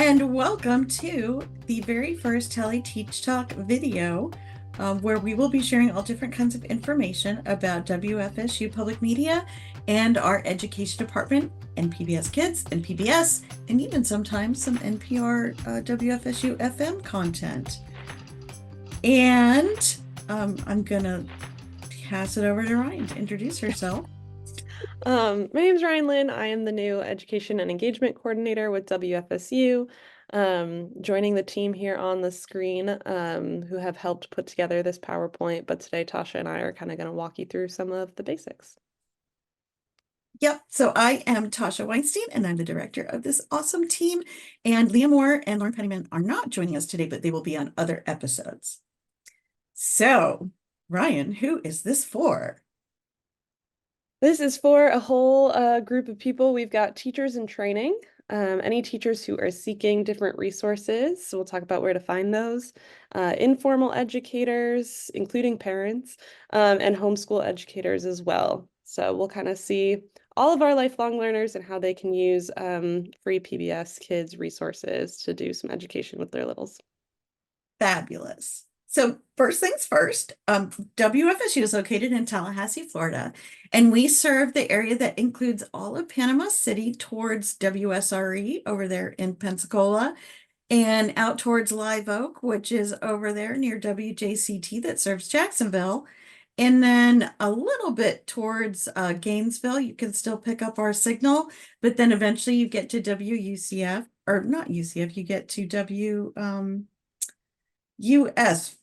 and welcome to the very first Tele Teach Talk video, where we will be sharing all different kinds of information about WFSU Public Media and our education department and PBS Kids and PBS, and even sometimes some NPR WFSU FM content. And I'm going to pass it over to Ryan to introduce herself. My name is Ryan Lynn. I am the new Education and Engagement Coordinator with WFSU. Joining the team here on the screen, who have helped put together this PowerPoint, but today Tasha and I are kind of going to walk you through some of the basics. Yep. So I am Tasha Weinstein, and I'm the director of this awesome team. And Leah Moore and Lauren Pennyman are not joining us today, but they will be on other episodes. So, Ryan, who is this for? This is for a whole group of people. We've got teachers in training, any teachers who are seeking different resources. So we'll talk about where to find those. Informal educators, including parents, and homeschool educators as well. So we'll kind of see all of our lifelong learners and how they can use free PBS Kids resources to do some education with their littles. Fabulous. So first things first, WFSU is located in Tallahassee, Florida, and we serve the area that includes all of Panama City towards WSRE over there in Pensacola and out towards Live Oak, which is over there near WJCT that serves Jacksonville. And then a little bit towards Gainesville, you can still pick up our signal, but then eventually you get to WUCF, or not UCF, you get to US.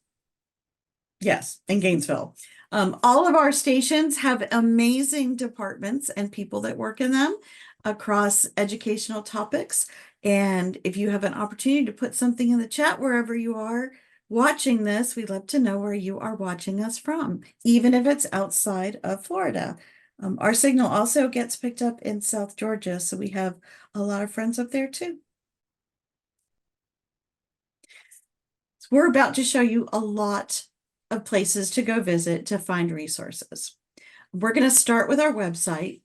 Yes, in Gainesville. All of our stations have amazing departments and people that work in them across educational topics. And if you have an opportunity to put something in the chat wherever you are watching this, we'd love to know where you are watching us from, even if it's outside of Florida. Our signal also gets picked up in South Georgia, so we have a lot of friends up there too. So we're about to show you a lot of places to go visit to find resources. We're going to start with our website.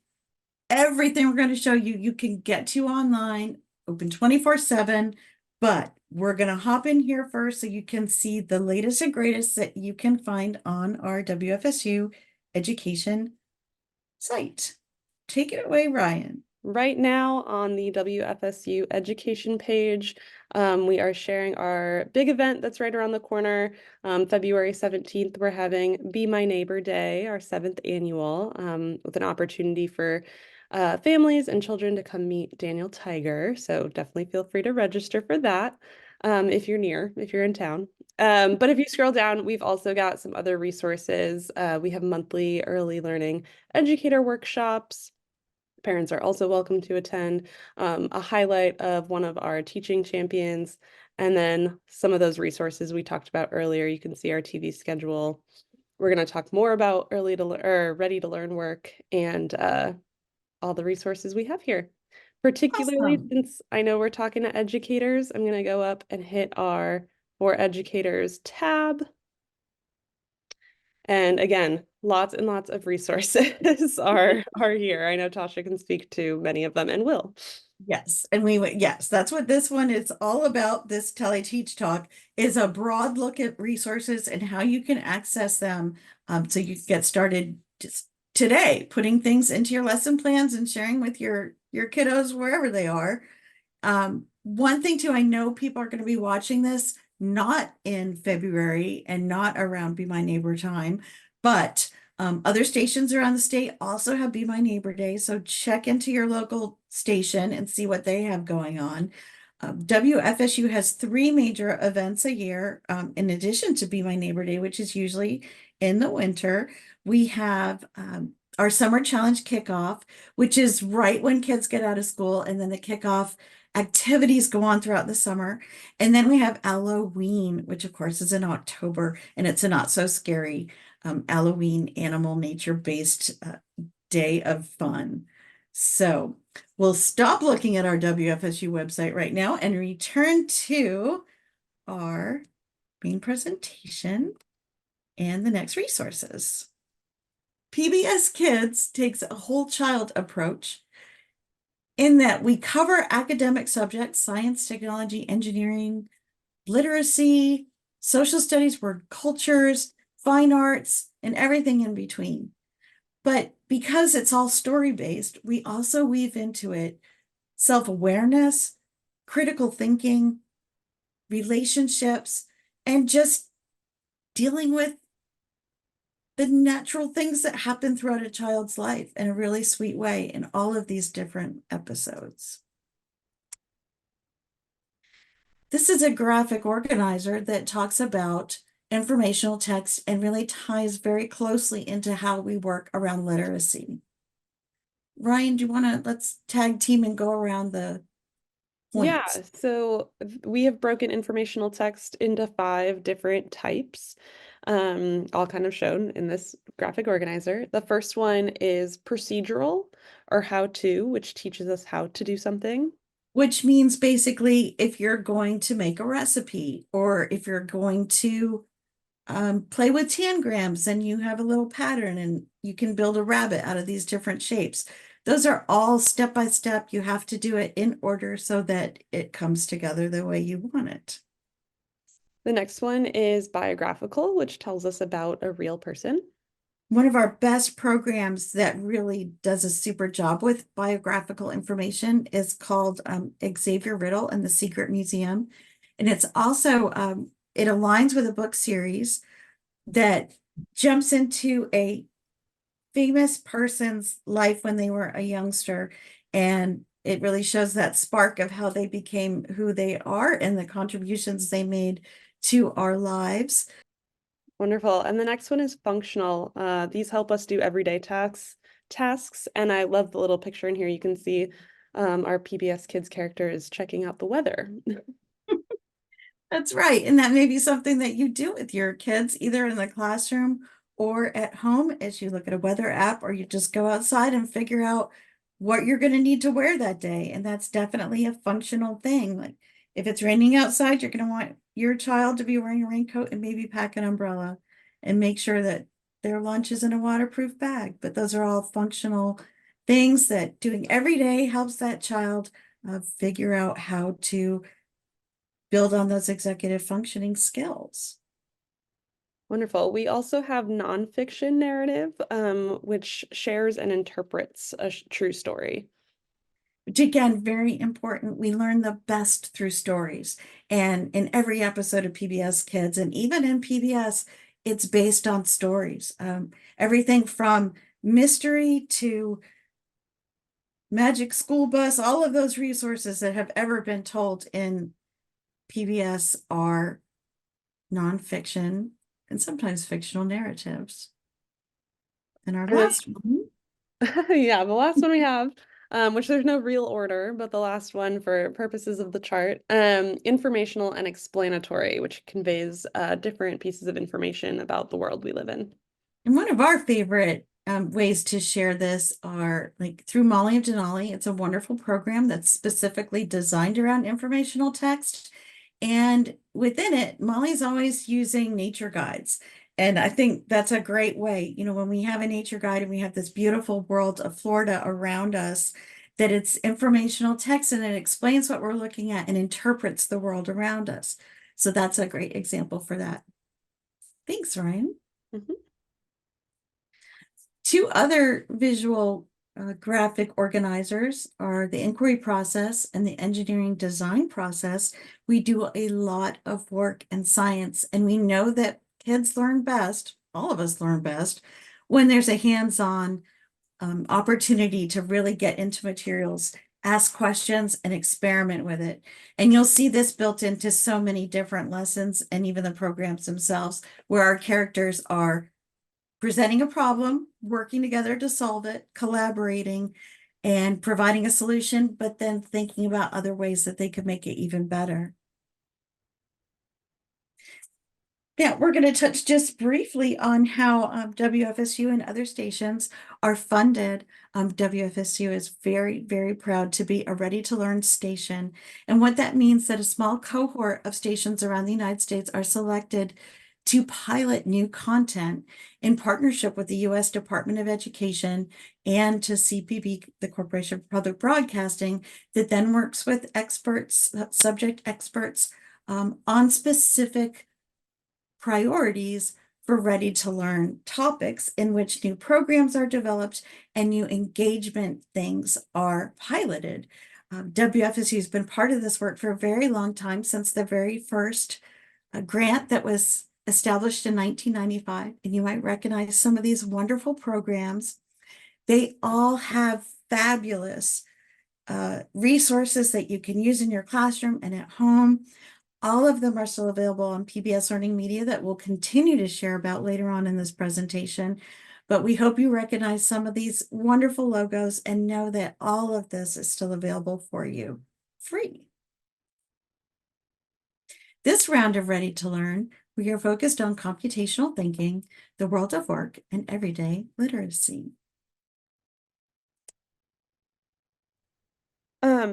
Everything we're going to show you, you can get to online, open 24/7, but we're going to hop in here first so you can see the latest and greatest that you can find on our WFSU education site. Take it away, Ryan. Right now on the WFSU education page, we are sharing our big event that's right around the corner. February 17th, we're having Be My Neighbor Day, our 7th annual, with an opportunity for families and children to come meet Daniel Tiger. So definitely feel free to register for that if you're in town. But if you scroll down, we've also got some other resources. We have monthly early learning educator workshops. Parents are also welcome to attend, a highlight of one of our teaching champions, and then some of those resources we talked about earlier. You can see our TV schedule. We're going to talk more about ready to learn work and all the resources we have here. Particularly Awesome. since I know we're talking to educators, I'm going to go up and hit our For Educators tab. And again, lots and lots of resources are here. I know Tasha can speak to many of them and will. Yes, and yes, that's what this one is all about. This Teleteach Talk is a broad look at resources and how you can access them, so you can get started just today, putting things into your lesson plans and sharing with your kiddos wherever they are. One thing too, I know people are going to be watching this not in February and not around Be My Neighbor time, but other stations around the state also have Be My Neighbor Day. So check into your local station and see what they have going on. WFSU has 3 major events a year, in addition to Be My Neighbor Day, which is usually in the winter. We have our Summer Challenge kickoff, which is right when kids get out of school, and then the kickoff activities go on throughout the summer. And then we have Halloween, which of course is in October, and it's a not so scary Halloween animal nature-based day of fun. So we'll stop looking at our WFSU website right now and return to our main presentation and the next resources. PBS Kids takes a whole child approach in that we cover academic subjects, science, technology, engineering, literacy, social studies, word cultures, fine arts, and everything in between. But because it's all story-based, we also weave into it self-awareness, critical thinking, relationships, and just dealing with the natural things that happen throughout a child's life in a really sweet way in all of these different episodes. This is a graphic organizer that talks about informational text and really ties very closely into how we work around literacy. Ryan, do you want to, let's tag team and go around the Yeah, points. so we have broken informational text into 5 different types, all kind of shown in this graphic organizer. The first one is procedural or how to, which teaches us how to do something. Which means basically if you're going to make a recipe or if you're going to play with tangrams and you have a little pattern and you can build a rabbit out of these different shapes. Those are all step by step. You have to do it in order so that it comes together the way you want it. The next one is biographical, which tells us about a real person. One of our best programs that really does a super job with biographical information is called Xavier Riddle and the Secret Museum. And it's also, it aligns with a book series that jumps into a famous person's life when they were a youngster. And it really shows that spark of how they became who they are and the contributions they made to our lives. Wonderful. And the next one is functional. These help us do everyday tasks. And I love the little picture in here. You can see our PBS Kids character is checking out the weather. That's right. And that may be something that you do with your kids, either in the classroom or at home as you look at a weather app, or you just go outside and figure out what you're going to need to wear that day. And that's definitely a functional thing. Like if it's raining outside, you're going to want your child to be wearing a raincoat and maybe pack an umbrella and make sure that their lunch is in a waterproof bag. But those are all functional things that doing every day helps that child figure out how to build on those executive functioning skills. Wonderful. We also have nonfiction narrative, which shares and interprets a true story. Which again, very important. We learn the best through stories. And in every episode of PBS Kids, and even in PBS, it's based on stories. Everything from mystery to Magic School Bus, all of those resources that have ever been told in PBS are nonfiction and sometimes fictional narratives. And our And then, last one, yeah, the last one we have, which there's no real order, but the last one for purposes of the chart, informational and explanatory, which conveys different pieces of information about the world we live in. and one of our favorite ways to share this are like through Molly of Denali. It's a wonderful program that's specifically designed around informational text. And within it, Molly's always using nature guides. And I think that's a great way, you know, when we have a nature guide and we have this beautiful world of Florida around us, that it's informational text and it explains what we're looking at and interprets the world around us. So that's a great example for that. Thanks, Ryan. Mhm. Two other visual graphic organizers are the inquiry process and the engineering design process. We do a lot of work in science, and we know that kids learn best, all of us learn best, when there's a hands-on opportunity to really get into materials, ask questions, and experiment with it. And you'll see this built into so many different lessons and even the programs themselves, where our characters are presenting a problem, working together to solve it, collaborating, and providing a solution, but then thinking about other ways that they could make it even better. Yeah, we're going to touch just briefly on how WFSU and other stations are funded. WFSU is very, very proud to be a Ready to Learn station. And what that means that a small cohort of stations around the United States are selected to pilot new content in partnership with the U.S. Department of Education and to CPB, the Corporation for Public Broadcasting, that then works with experts, subject experts, on specific priorities for ready to learn topics in which new programs are developed and new engagement things are piloted. WFSU has been part of this work for a very long time, since the very first grant that was established in 1995. And you might recognize some of these wonderful programs. They all have fabulous resources that you can use in your classroom and at home. All of them are still available on PBS Learning Media that we'll continue to share about later on in this presentation. But we hope you recognize some of these wonderful logos and know that all of this is still available for you free. This round of Ready to Learn, we are focused on computational thinking, the world of work, and everyday literacy.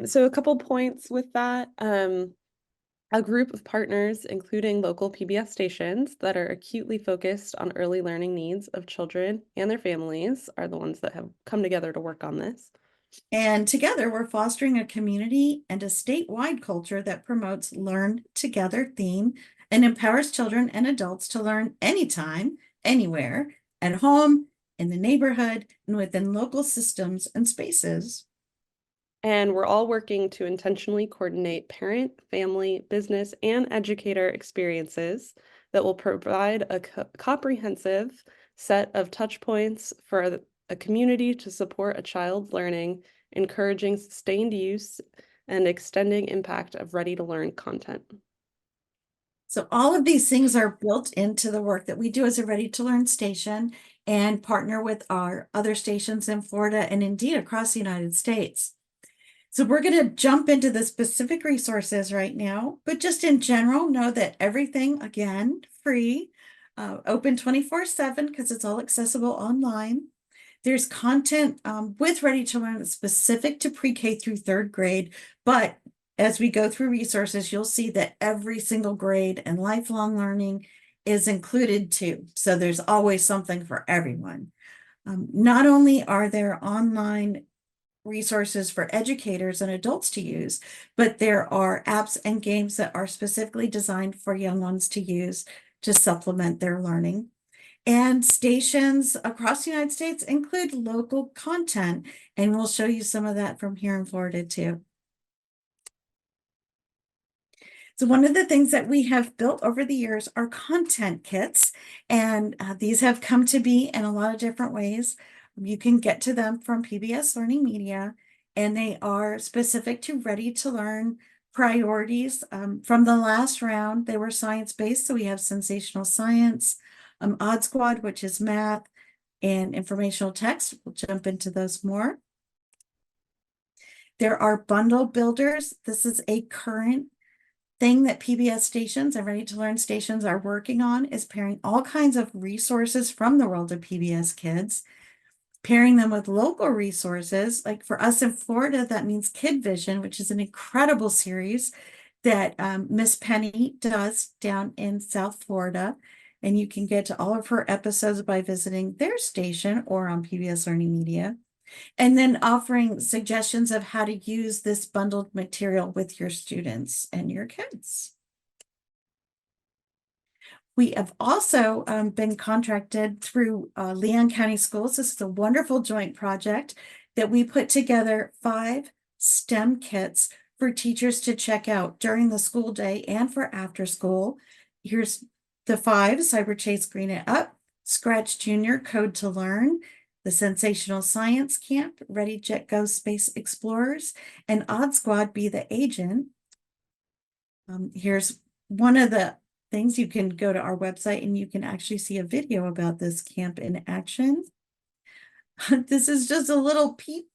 So a couple points with that. A group of partners, including local PBS stations that are acutely focused on early learning needs of children and their families, are the ones that have come together to work on this. And together, we're fostering a community and a statewide culture that promotes Learn Together theme and empowers children and adults to learn anytime, anywhere, at home, in the neighborhood, and within local systems and spaces. And we're all working to intentionally coordinate parent, family, business, and educator experiences that will provide a comprehensive set of touch points for a community to support a child's learning, encouraging sustained use and extending impact of ready-to-learn content. So all of these things are built into the work that we do as a Ready to Learn station and partner with our other stations in Florida and indeed across the United States. So we're going to jump into the specific resources right now, but just in general, know that everything, again, free, open 24/7 because it's all accessible online. There's content with Ready to Learn that's specific to pre-K through third grade, but as we go through resources, you'll see that every single grade and lifelong learning is included too. So there's always something for everyone. Not only are there online resources for educators and adults to use, but there are apps and games that are specifically designed for young ones to use to supplement their learning. And stations across the United States include local content, and we'll show you some of that from here in Florida too. So one of the things that we have built over the years are content kits, and these have come to be in a lot of different ways. You can get to them from PBS Learning Media, and they are specific to Ready to Learn priorities. From the last round, they were science-based, so we have sensational science, Odd Squad, which is math, and informational text. We'll jump into those more. There are bundle builders. This is a current thing that PBS stations and Ready to Learn stations are working on, is pairing all kinds of resources from the world of PBS Kids, pairing them with local resources. Like for us in Florida, that means Kid Vision, which is an incredible series that Miss Penny does down in South Florida. And you can get to all of her episodes by visiting their station or on PBS Learning Media. And then offering suggestions of how to use this bundled material with your students and your kids. We have also been contracted through Leon County Schools. This is a wonderful joint project that we put together 5 STEM kits for teachers to check out during the school day and for after school. Here's the 5: Cyber Chase Green It Up, Scratch Junior Code to Learn, the Sensational Science Camp, Ready Jet Go Space Explorers, and Odd Squad Be the Agent. Here's one of the things. You can go to our website and you can actually see a video about this camp in action. This is just a little peep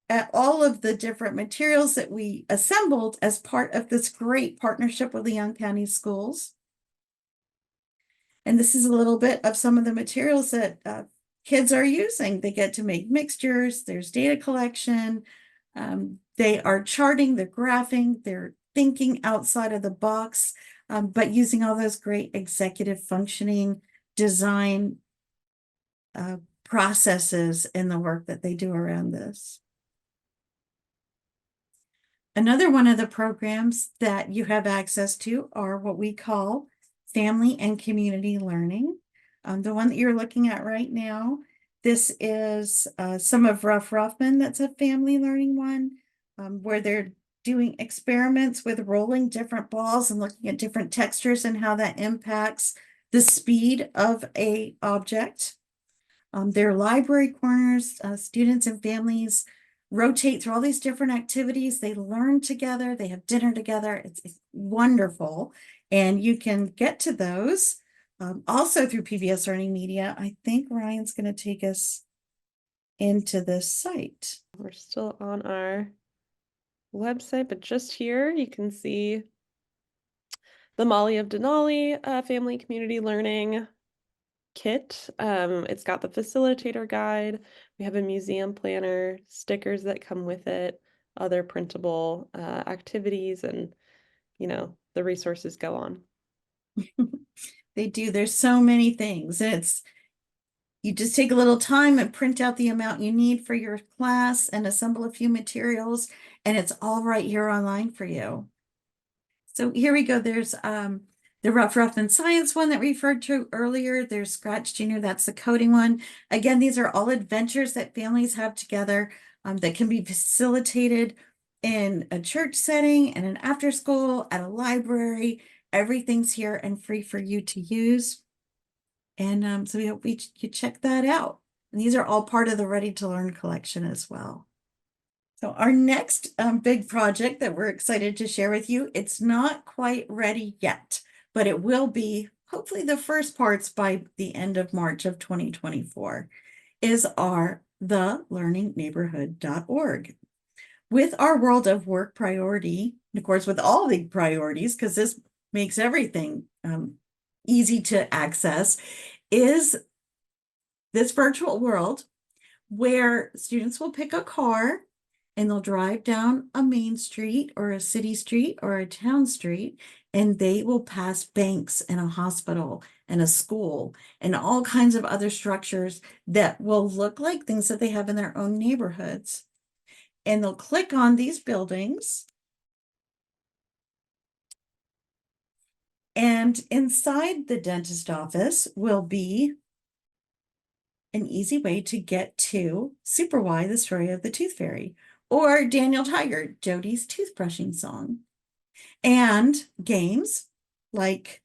at all of the different materials that we assembled as part of this great partnership with Leon County Schools. And this is a little bit of some of the materials that kids are using. They get to make mixtures, there's data collection, they are charting, they're graphing, they're thinking outside of the box. but using all those great executive functioning design processes in the work that they do around this. Another one of the programs that you have access to are what we call family and community learning. The one that you're looking at right now, this is some of Rough Ruffman, that's a family learning one, where they're doing experiments with rolling different balls and looking at different textures and how that impacts the speed of a object. Their library corners, students and families rotate through all these different activities. They learn together, they have dinner together. It's wonderful. And you can get to those also through PBS Learning Media. I think Ryan's going to take us into this site. We're still on our website, but just here you can see the Molly of Denali Family Community Learning kit. It's got the facilitator guide. We have a museum planner, stickers that come with it, other printable activities, and the resources go on. They do. There's so many things. And you just take a little time and print out the amount you need for your class and assemble a few materials, and it's all right here online for you. So here we go. There's the Rough and Science one that we referred to earlier. There's Scratch Junior, that's the coding one. Again, these are all adventures that families have together that can be facilitated in a church setting and an after school, at a library. Everything's here and free for you to use. And so we hope you check that out. And these are all part of the Ready to Learn collection as well. So our next big project that we're excited to share with you, it's not quite ready yet, but it will be hopefully the first parts by the end of March of 2024, is our thelearningneighborhood.org. With our world of work priority, and of course with all the priorities, because this makes everything easy to access, is this virtual world where students will pick a car and they'll drive down a main street or a city street or a town street, and they will pass banks and a hospital and a school and all kinds of other structures that will look like things that they have in their own neighborhoods. And they'll click on these buildings, and inside the dentist office will be an easy way to get to Super Y, the story of the Tooth Fairy, or Daniel Tiger, Jody's toothbrushing song, and games like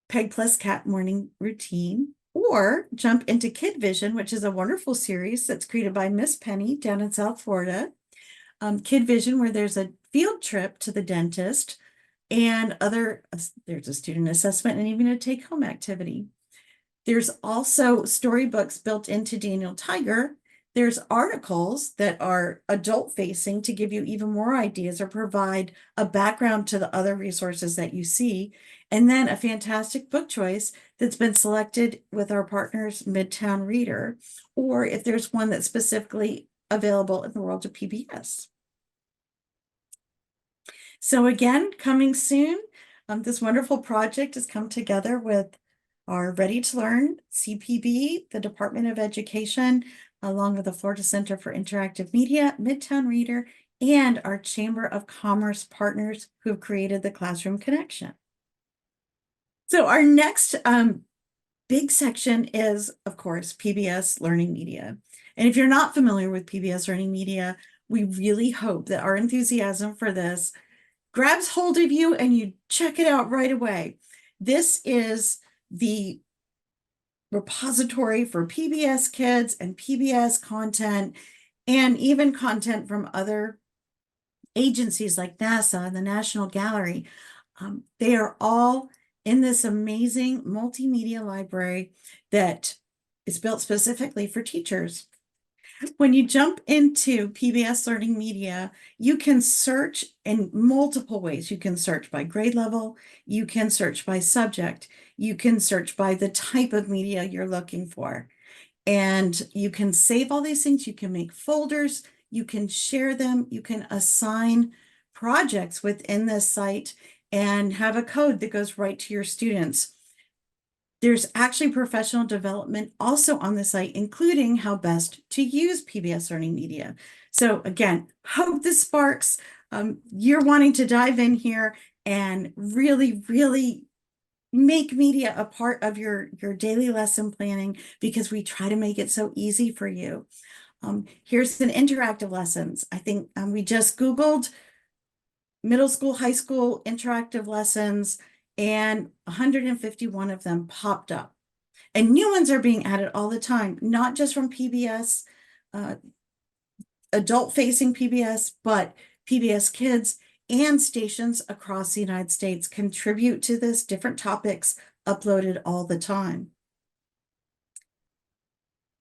Peg plus Cat morning routine, or jump into Kid Vision, which is a wonderful series that's created by Miss Penny down in South Florida. Kid Vision, where there's a field trip to the dentist and there's a student assessment and even a take-home activity. There's also storybooks built into Daniel Tiger. There's articles that are adult-facing to give you even more ideas or provide a background to the other resources that you see. And then a fantastic book choice that's been selected with our partners, Midtown Reader, or if there's one that's specifically available in the world of PBS. So again, coming soon, this wonderful project has come together with our Ready to Learn, CPB, the Department of Education, along with the Florida Center for Interactive Media, Midtown Reader, and our Chamber of Commerce partners who have created the Classroom Connection. So our next big section is, of course, PBS Learning Media. And if you're not familiar with PBS Learning Media, we really hope that our enthusiasm for this grabs hold of you and you check it out right away. This is the repository for PBS Kids and PBS content, and even content from other agencies like NASA and the National Gallery. They are all in this amazing multimedia library that is built specifically for teachers. When you jump into PBS Learning Media, you can search in multiple ways. You can search by grade level, you can search by subject, you can search by the type of media you're looking for. And you can save all these things, you can make folders, you can share them, you can assign projects within this site, and have a code that goes right to your students. There's actually professional development also on the site, including how best to use PBS Learning Media. So again, hope this sparks you're wanting to dive in here and really, really make media a part of your daily lesson planning, because we try to make it so easy for you. Here's an interactive lessons. I think we just Googled middle school, high school interactive lessons, and 151 of them popped up. And new ones are being added all the time, not just from PBS, adult-facing PBS, but PBS Kids and stations across the United States contribute to this, different topics uploaded all the time.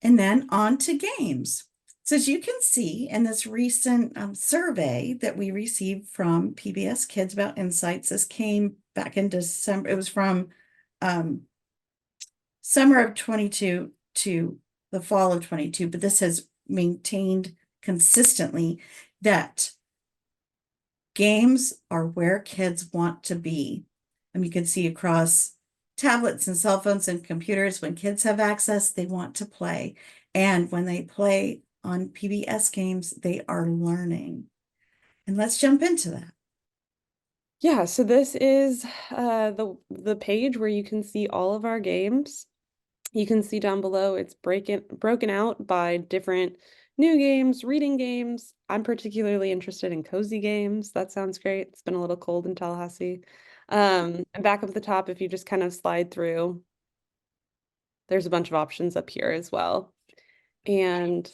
And then on to games. So as you can see in this recent survey that we received from PBS Kids about insights, this came back in December. It was from summer of 22 to the fall of 22, but this has maintained consistently that games are where kids want to be. And you can see across tablets and cell phones and computers, when kids have access, they want to play. And when they play on PBS games, they are learning. And let's jump into that. Yeah, so this is the page where you can see all of our games. You can see down below it's broken out by different new games, reading games. I'm particularly interested in cozy games. That sounds great. It's been a little cold in Tallahassee. And back up at the top, if you just kind of slide through, there's a bunch of options up here as well. And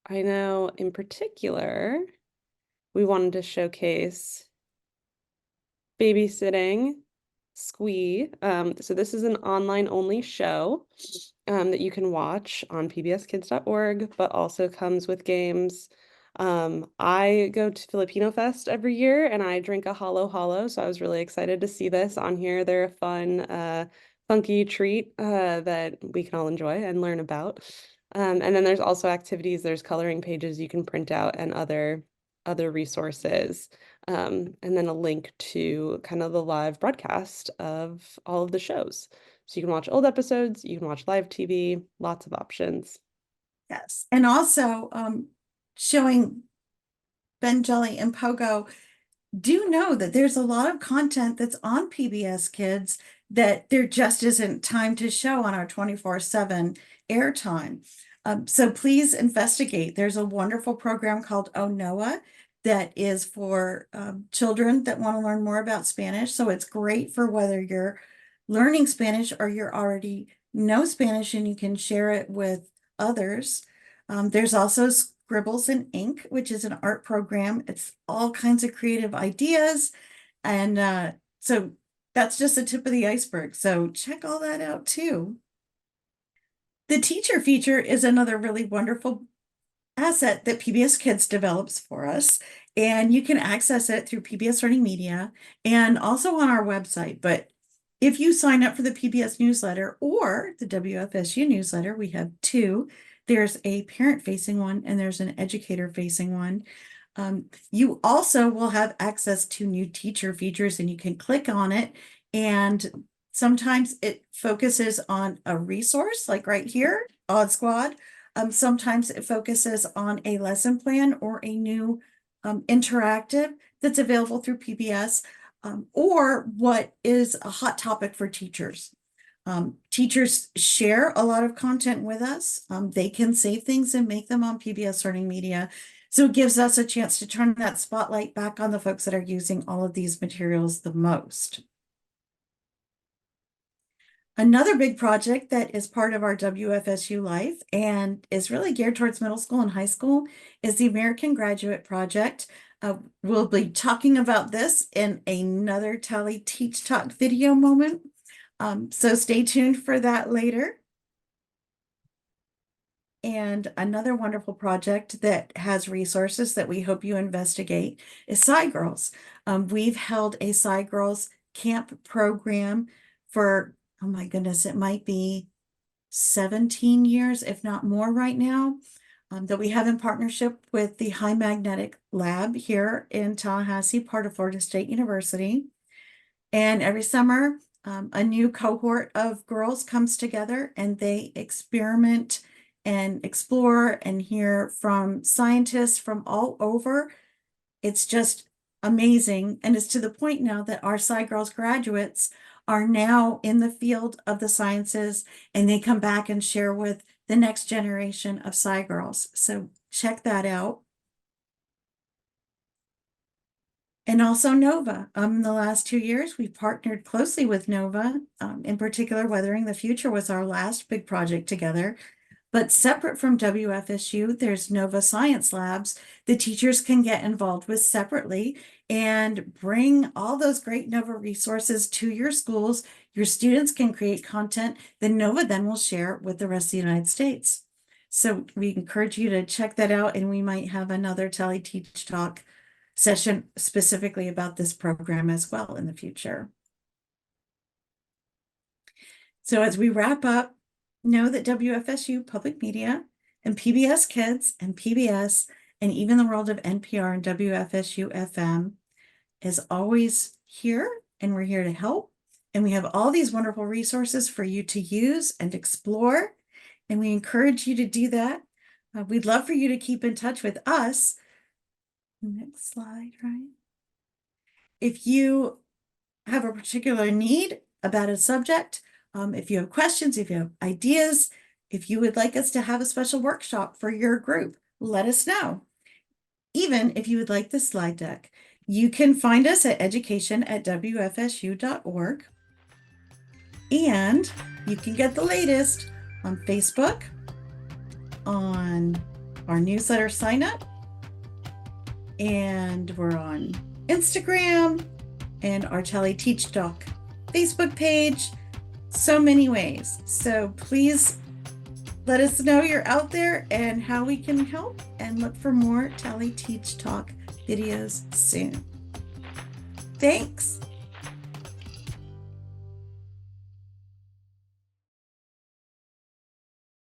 I know in particular, we wanted to showcase babysitting Squee. So this is an online only show that you can watch on pbskids.org, but also comes with games. I go to Filipino Fest every year and I drink a halo halo, so I was really excited to see this on here. They're a fun, funky treat that we can all enjoy and learn about. And then there's also activities, there's coloring pages you can print out and other resources. And then a link to kind of the live broadcast of all of the shows. So you can watch old episodes, you can watch live TV, lots of options. Yes. And also showing Ben, Jelly, and Pogo do know that there's a lot of content that's on PBS Kids that there just isn't time to show on our 24/7 airtime. So please investigate. There's a wonderful program called Oh Noah that is for children that want to learn more about Spanish. So it's great for whether you're learning Spanish or you're already know Spanish and you can share it with others. There's also Scribbles and Ink, which is an art program. It's all kinds of creative ideas. And so that's just the tip of the iceberg. So check all that out too. The teacher feature is another really wonderful asset that PBS Kids develops for us. And you can access it through PBS Learning Media and also on our website. But if you sign up for the PBS newsletter or the WFSU newsletter, we have two. There's a parent-facing one and there's an educator-facing one. You also will have access to new teacher features, and you can click on it, and sometimes it focuses on a resource, like right here, Odd Squad. Sometimes it focuses on a lesson plan or a new interactive that's available through PBS, or what is a hot topic for teachers. Teachers share a lot of content with us. They can save things and make them on PBS Learning Media. So it gives us a chance to turn that spotlight back on the folks that are using all of these materials the most. Another big project that is part of our WFSU life and is really geared towards middle school and high school is the American Graduate Project. We'll be talking about this in another Tally Teach Talk video moment. So stay tuned for that later. And another wonderful project that has resources that we hope you investigate is Sci Girls. We've held a Sci Girls camp program for, oh my goodness, it might be 17 years, if not more right now, that we have in partnership with the High Magnetic Lab here in Tallahassee, part of Florida State University. And every summer, a new cohort of girls comes together and they experiment and explore and hear from scientists from all over. It's just amazing. And it's to the point now that our Sci Girls graduates are now in the field of the sciences and they come back and share with the next generation of Sci Girls. So check that out. And also Nova. The last 2 years, we've partnered closely with Nova. In particular, Weathering the Future was our last big project together. But separate from WFSU, there's Nova Science Labs the teachers can get involved with separately and bring all those great Nova resources to your schools. Your students can create content that Nova then will share with the rest of the United States. So we encourage you to check that out, and we might have another Teach Talk session specifically about this program as well in the future. So as we wrap up, know that WFSU Public Media and PBS Kids and PBS and even the world of NPR and WFSU FM is always here, and we're here to help. And we have all these wonderful resources for you to use and explore, and we encourage you to do that. We'd love for you to keep in touch with us. Next slide, right? If you have a particular need about a subject, if you have questions, if you have ideas, if you would like us to have a special workshop for your group, let us know. Even if you would like the slide deck, you can find us at education@wfsu.org. And you can get the latest on Facebook, on our newsletter sign up, and we're on Instagram and our Teach Talk Facebook page. So many ways. So please let us know you're out there and how we can help, and look for more Teach Talk videos soon. Thanks.